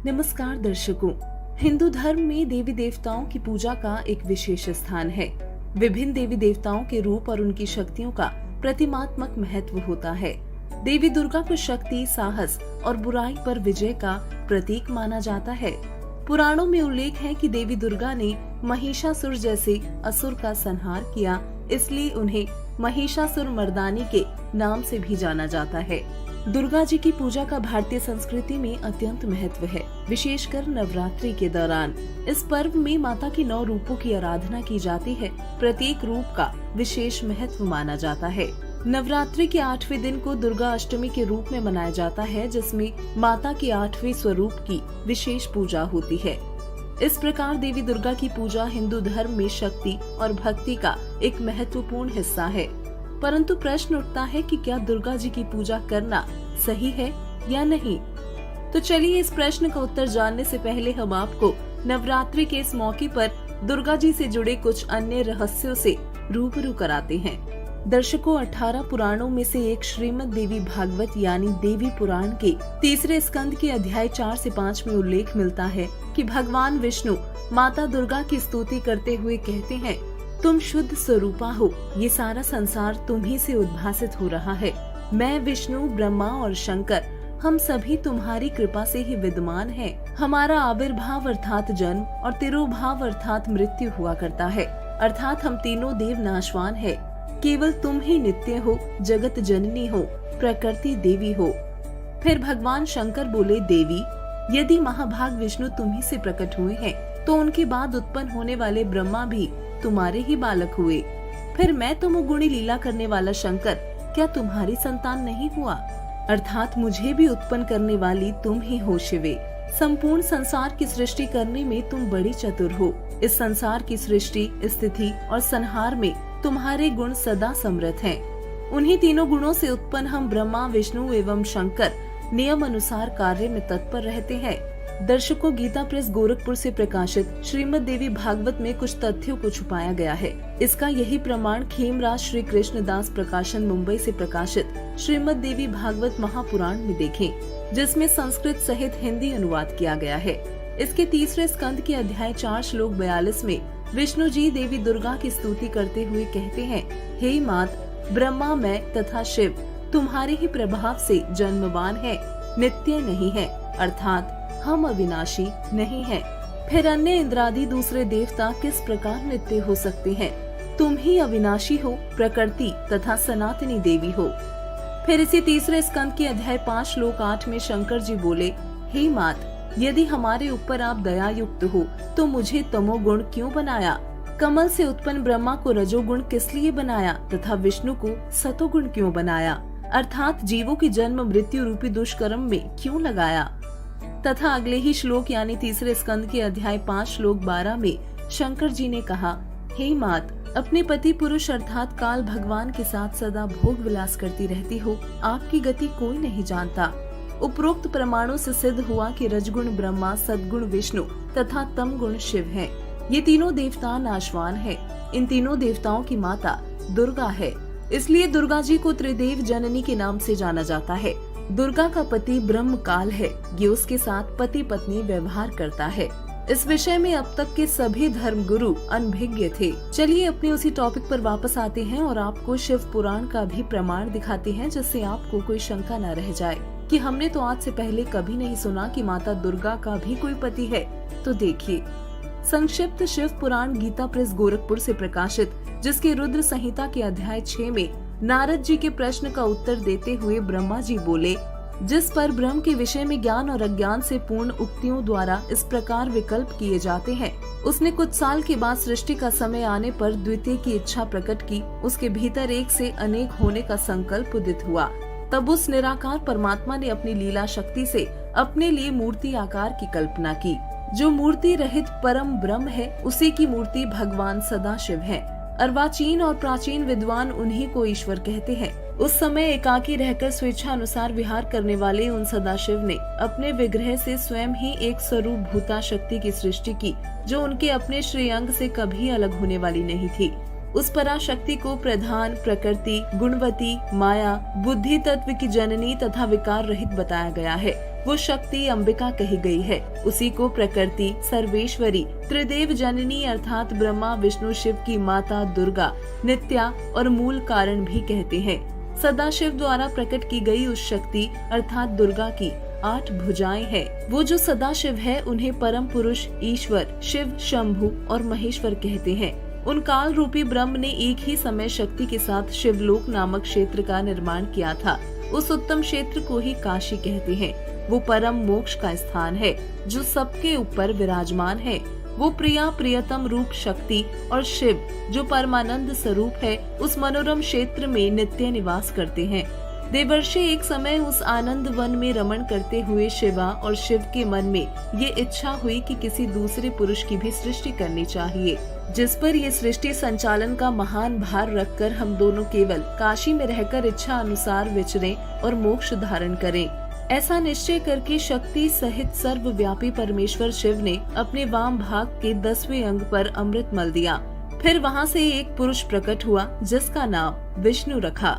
नमस्कार दर्शकों, हिंदू धर्म में देवी देवताओं की पूजा का एक विशेष स्थान है। विभिन्न देवी देवताओं के रूप और उनकी शक्तियों का प्रतिमात्मक महत्व होता है। देवी दुर्गा को शक्ति, साहस और बुराई पर विजय का प्रतीक माना जाता है। पुराणों में उल्लेख है कि देवी दुर्गा ने महिषासुर जैसे असुर का संहार किया, इसलिए उन्हें महिषासुर मर्दानी के नाम से भी जाना जाता है। दुर्गा जी की पूजा का भारतीय संस्कृति में अत्यंत महत्व है, विशेषकर नवरात्रि के दौरान। इस पर्व में माता के 9 रूपों की आराधना की जाती है। प्रत्येक रूप का विशेष महत्व माना जाता है। नवरात्रि के 8वें दिन को दुर्गा अष्टमी के रूप में मनाया जाता है, जिसमें माता के 8वें स्वरूप की विशेष पूजा होती है। इस प्रकार देवी दुर्गा की पूजा हिंदू धर्म में शक्ति और भक्ति का एक महत्वपूर्ण हिस्सा है। परंतु प्रश्न उठता है कि क्या दुर्गा जी की पूजा करना सही है या नहीं। तो चलिए इस प्रश्न का उत्तर जानने से पहले हम आपको नवरात्रि के इस मौके पर दुर्गा जी से जुड़े कुछ अन्य रहस्यों से रूबरू कराते हैं। दर्शकों, 18 पुराणों में से एक श्रीमद् देवी भागवत यानी देवी पुराण के 3 स्कंद के अध्याय 4 से 5 में उल्लेख मिलता है कि भगवान विष्णु माता दुर्गा की स्तुति करते हुए कहते हैं, तुम शुद्ध स्वरूपा हो, ये सारा संसार तुम्ही से उद्भासित हो रहा है। मैं विष्णु, ब्रह्मा और शंकर, हम सभी तुम्हारी कृपा से ही विद्यमान हैं। हमारा आविर्भाव अर्थात जन्म और तिरोभाव अर्थात मृत्यु हुआ करता है, अर्थात हम तीनों देव नाशवान है। केवल तुम ही नित्य हो, जगत जननी हो, प्रकृति देवी हो। फिर भगवान शंकर बोले, देवी, यदि महाभाग विष्णु तुम्ही से प्रकट हुए हैं, तो उनके बाद उत्पन्न होने वाले ब्रह्मा भी तुम्हारे ही बालक हुए। फिर मैं तमोगुणी लीला करने वाला शंकर क्या तुम्हारी संतान नहीं हुआ? अर्थात मुझे भी उत्पन्न करने वाली तुम ही हो शिवे। संपूर्ण संसार की सृष्टि करने में तुम बड़ी चतुर हो। इस संसार की सृष्टि, स्थिति और संहार में तुम्हारे गुण सदा समृद्ध हैं। उन्हीं तीनों गुणों से उत्पन्न हम ब्रह्मा, विष्णु एवं शंकर नियम अनुसार कार्य में तत्पर रहते हैं। दर्शकों, गीता प्रेस गोरखपुर से प्रकाशित श्रीमद् देवी भागवत में कुछ तथ्यों को छुपाया गया है। इसका यही प्रमाण खेमराज श्री कृष्ण दास प्रकाशन मुंबई से प्रकाशित श्रीमद् देवी भागवत महापुराण में देखें, जिसमें संस्कृत सहित हिंदी अनुवाद किया गया है। इसके 3 स्कंद के अध्याय 4 श्लोक 42 में विष्णु जी देवी दुर्गा की स्तुति करते हुए कहते हैं, हे मात, ब्रह्मा, मैं तथा शिव तुम्हारे ही प्रभाव से जन्मवान है, नित्य नहीं है, अर्थात हम अविनाशी नहीं हैं। फिर अन्य इंद्रादि दूसरे देवता किस प्रकार नित्य हो सकते हैं? तुम ही अविनाशी हो, प्रकृति तथा सनातनी देवी हो। फिर इसी 3 स्कंद के अध्याय 5 श्लोक 8 में शंकर जी बोले, हे मात, यदि हमारे ऊपर आप दया युक्त हो तो मुझे तमोगुण क्यों बनाया? कमल से उत्पन्न ब्रह्मा को रजोगुण किस लिए बनाया तथा विष्णु को सतोगुण क्यों बनाया? अर्थात जीवों की जन्म मृत्यु रूपी दुष्कर्म में क्यों लगाया? तथा अगले ही श्लोक यानी 3 स्कंद के अध्याय 5 श्लोक 12 में शंकर जी ने कहा, हे मात, अपने पति पुरुष अर्थात काल भगवान के साथ सदा भोग विलास करती रहती हो, आपकी गति कोई नहीं जानता। उपरोक्त प्रमाणों से सिद्ध हुआ कि रजगुण ब्रह्मा, सद्गुण विष्णु तथा तमगुण शिव हैं। ये तीनों देवता नाशवान है। इन तीनों देवताओं की माता दुर्गा है, इसलिए दुर्गा जी को त्रिदेव जननी के नाम से जाना जाता है। दुर्गा का पति ब्रह्म काल है, ये उसके साथ पति पत्नी व्यवहार करता है। इस विषय में अब तक के सभी धर्म गुरु अनभिज्ञ थे। चलिए अपने उसी टॉपिक पर वापस आते हैं और आपको शिव पुराण का भी प्रमाण दिखाते हैं, जिससे आपको कोई शंका न रह जाए कि हमने तो आज से पहले कभी नहीं सुना कि माता दुर्गा का भी कोई पति है। तो देखिए, संक्षिप्त शिव पुराण गीता प्रेस गोरखपुर से प्रकाशित, जिसके रुद्र संहिता के अध्याय 6 में नारद जी के प्रश्न का उत्तर देते हुए ब्रह्मा जी बोले, जिस पर ब्रह्म के विषय में ज्ञान और अज्ञान से पूर्ण उक्तियों द्वारा इस प्रकार विकल्प किए जाते हैं, उसने कुछ साल के बाद सृष्टि का समय आने पर द्वितीय की इच्छा प्रकट की। उसके भीतर एक से अनेक होने का संकल्प उदित हुआ। तब उस निराकार परमात्मा ने अपनी लीला शक्ति से अपने लिए मूर्ति आकार की कल्पना की। जो मूर्ति रहित परम ब्रह्म है, उसी की मूर्ति भगवान सदाशिव है। अर्वाचीन और प्राचीन विद्वान उन्हीं को ईश्वर कहते हैं। उस समय एकाकी रहकर स्वेच्छा अनुसार विहार करने वाले उन सदाशिव ने अपने विग्रह से स्वयं ही एक स्वरूप भूता शक्ति की सृष्टि की, जो उनके अपने श्रेयांग से कभी अलग होने वाली नहीं थी। उस पराशक्ति को प्रधान, प्रकृति, गुणवती, माया, बुद्धि तत्व की जननी तथा विकार रहित बताया गया है। वो शक्ति अंबिका कही गई है। उसी को प्रकृति, सर्वेश्वरी, त्रिदेव जननी अर्थात ब्रह्मा, विष्णु, शिव की माता दुर्गा, नित्या और मूल कारण भी कहते हैं। सदाशिव द्वारा प्रकट की गई उस शक्ति अर्थात दुर्गा की 8 भुजाएं हैं। वो जो सदाशिव है उन्हें परम पुरुष, ईश्वर, शिव, शंभु और महेश्वर कहते हैं। उन काल रूपी ब्रह्म ने एक ही समय शक्ति के साथ शिवलोक नामक क्षेत्र का निर्माण किया था। उस उत्तम क्षेत्र को ही काशी कहते हैं। वो परम मोक्ष का स्थान है जो सबके ऊपर विराजमान है। वो प्रिया प्रियतम रूप शक्ति और शिव जो परमानंद स्वरूप है उस मनोरम क्षेत्र में नित्य निवास करते हैं। देवर्षि एक समय उस आनंद वन में रमण करते हुए शिवा और शिव के मन में ये इच्छा हुई कि किसी दूसरे पुरुष की भी सृष्टि करनी चाहिए, जिस पर ये सृष्टि संचालन का महान भार रखकर हम दोनों केवल काशी में रहकर इच्छा अनुसार विचरें और मोक्ष धारण करें। ऐसा निश्चय करके शक्ति सहित सर्वव्यापी परमेश्वर शिव ने अपने वाम भाग के 10वें अंग पर अमृत मल दिया। फिर वहाँ से एक पुरुष प्रकट हुआ जिसका नाम विष्णु रखा।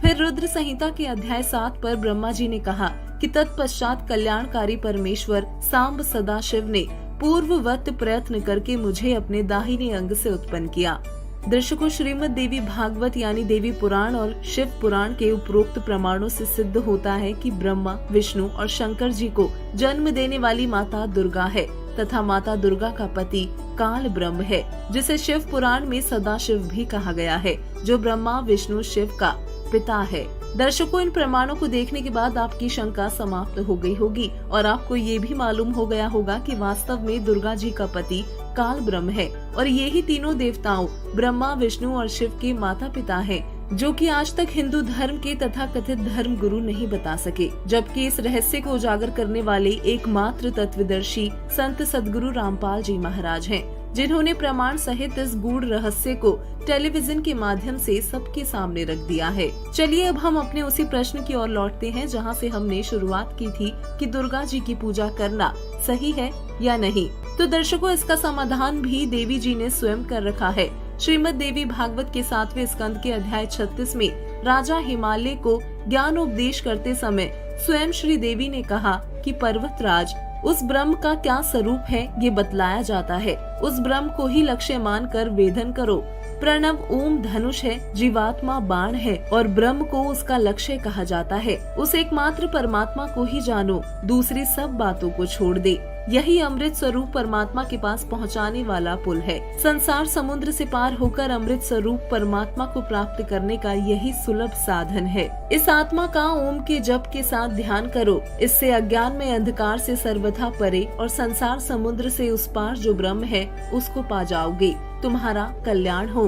फिर रुद्र संहिता के अध्याय 7 पर ब्रह्मा जी ने कहा कि तत्पश्चात कल्याणकारी परमेश्वर सांब सदाशिव ने पूर्ववत प्रयत्न करके मुझे अपने दाहिने अंग से उत्पन्न किया। दर्शकों, श्रीमद् देवी भागवत यानी देवी पुराण और शिव पुराण के उपरोक्त प्रमाणों से सिद्ध होता है कि ब्रह्मा, विष्णु और शंकर जी को जन्म देने वाली माता दुर्गा है तथा माता दुर्गा का पति काल ब्रह्म है, जिसे शिव पुराण में सदाशिव भी कहा गया है, जो ब्रह्मा, विष्णु, शिव का पिता है। दर्शकों, इन प्रमाणों को देखने के बाद आपकी शंका समाप्त हो गई होगी और आपको ये भी मालूम हो गया होगा कि वास्तव में दुर्गा जी का पति काल ब्रह्म है और ये ही तीनों देवताओं ब्रह्मा, विष्णु और शिव के माता पिता हैं, जो कि आज तक हिंदू धर्म के तथा कथित धर्म गुरु नहीं बता सके। जबकि इस रहस्य को उजागर करने वाले एकमात्र तत्वदर्शी संत सद्गुरु रामपाल जी महाराज हैं, जिन्होंने प्रमाण सहित इस गूढ़ रहस्य को टेलीविजन के माध्यम से सबके सामने रख दिया है। चलिए अब हम अपने उसी प्रश्न की ओर लौटते हैं जहां से हमने शुरुआत की थी कि दुर्गा जी की पूजा करना सही है या नहीं। तो दर्शकों, इसका समाधान भी देवी जी ने स्वयं कर रखा है। श्रीमद् देवी भागवत के 7वें स्कंद के अध्याय 36 में राजा हिमालय को ज्ञान उपदेश करते समय स्वयं श्री देवी ने कहा कि पर्वतराज, उस ब्रह्म का क्या स्वरूप है ये बतलाया जाता है। उस ब्रह्म को ही लक्ष्य मान कर वेदन करो। प्रणव ओम धनुष है, जीवात्मा बाण है और ब्रह्म को उसका लक्ष्य कहा जाता है। उस एकमात्र परमात्मा को ही जानो, दूसरी सब बातों को छोड़ दे। यही अमृत स्वरूप परमात्मा के पास पहुंचाने वाला पुल है। संसार समुद्र से पार होकर अमृत स्वरूप परमात्मा को प्राप्त करने का यही सुलभ साधन है। इस आत्मा का ओम के जप के साथ ध्यान करो। इससे अज्ञान में अंधकार से सर्वथा परे और संसार समुद्र से उस पार जो ब्रह्म है उसको पा जाओगे। तुम्हारा कल्याण हो।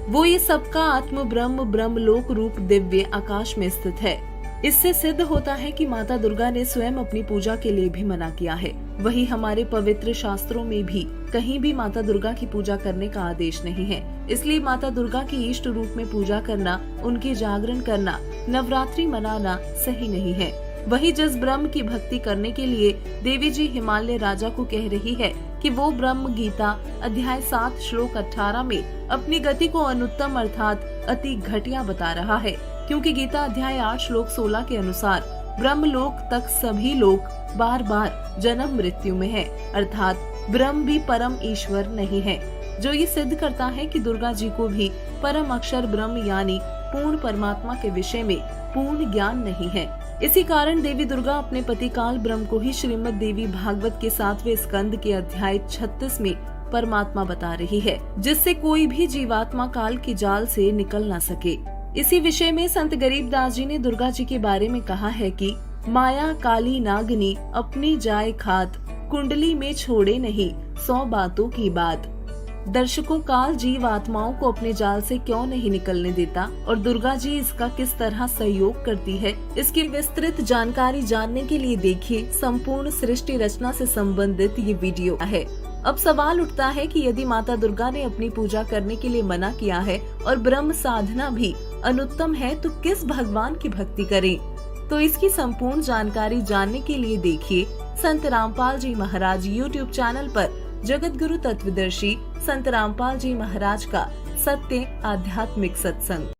वो ये सबका आत्म ब्रह्म ब्रह्मलोक रूप दिव्य आकाश में स्थित है। इससे सिद्ध होता है कि माता दुर्गा ने स्वयं अपनी पूजा के लिए भी मना किया है। वही हमारे पवित्र शास्त्रों में भी कहीं भी माता दुर्गा की पूजा करने का आदेश नहीं है। इसलिए माता दुर्गा की इष्ट रूप में पूजा करना, उनके जागरण करना, नवरात्रि मनाना सही नहीं है। वही जिस ब्रह्म की भक्ति करने के लिए देवी जी हिमालय राजा को कह रही है कि वो ब्रह्म गीता अध्याय 7 श्लोक 18 में अपनी गति को अनुत्तम अर्थात अति घटिया बता रहा है, क्योंकि गीता अध्याय 8 श्लोक 16 के अनुसार ब्रह्मलोक तक सभी लोग बार बार जन्म मृत्यु में है, अर्थात ब्रह्म भी परम ईश्वर नहीं है, जो ये सिद्ध करता है कि दुर्गा जी को भी परम अक्षर ब्रह्म यानी पूर्ण परमात्मा के विषय में पूर्ण ज्ञान नहीं है। इसी कारण देवी दुर्गा अपने पति काल ब्रह्म को ही श्रीमद् देवी भागवत के 7वें स्कंद के अध्याय 36 में परमात्मा बता रही है, जिससे कोई भी जीवात्मा काल की जाल से निकल ना सके। इसी विषय में संत गरीबदास जी ने दुर्गा जी के बारे में कहा है कि माया काली नागनी अपनी जाय खात, कुंडली में छोड़े नहीं 100 बातों की बात। दर्शकों, काल जीव आत्माओं को अपने जाल से क्यों नहीं निकलने देता और दुर्गा जी इसका किस तरह सहयोग करती है, इसकी विस्तृत जानकारी जानने के लिए देखिए संपूर्ण सृष्टि रचना से संबंधित ये वीडियो है। अब सवाल उठता है कि यदि माता दुर्गा ने अपनी पूजा करने के लिए मना किया है और ब्रह्म साधना भी अनुत्तम है, तो किस भगवान की भक्ति करें? तो इसकी संपूर्ण जानकारी जानने के लिए देखिए संत रामपाल जी महाराज YouTube चैनल पर जगत गुरु तत्वदर्शी संत रामपाल जी महाराज का सत्य आध्यात्मिक सत्संग।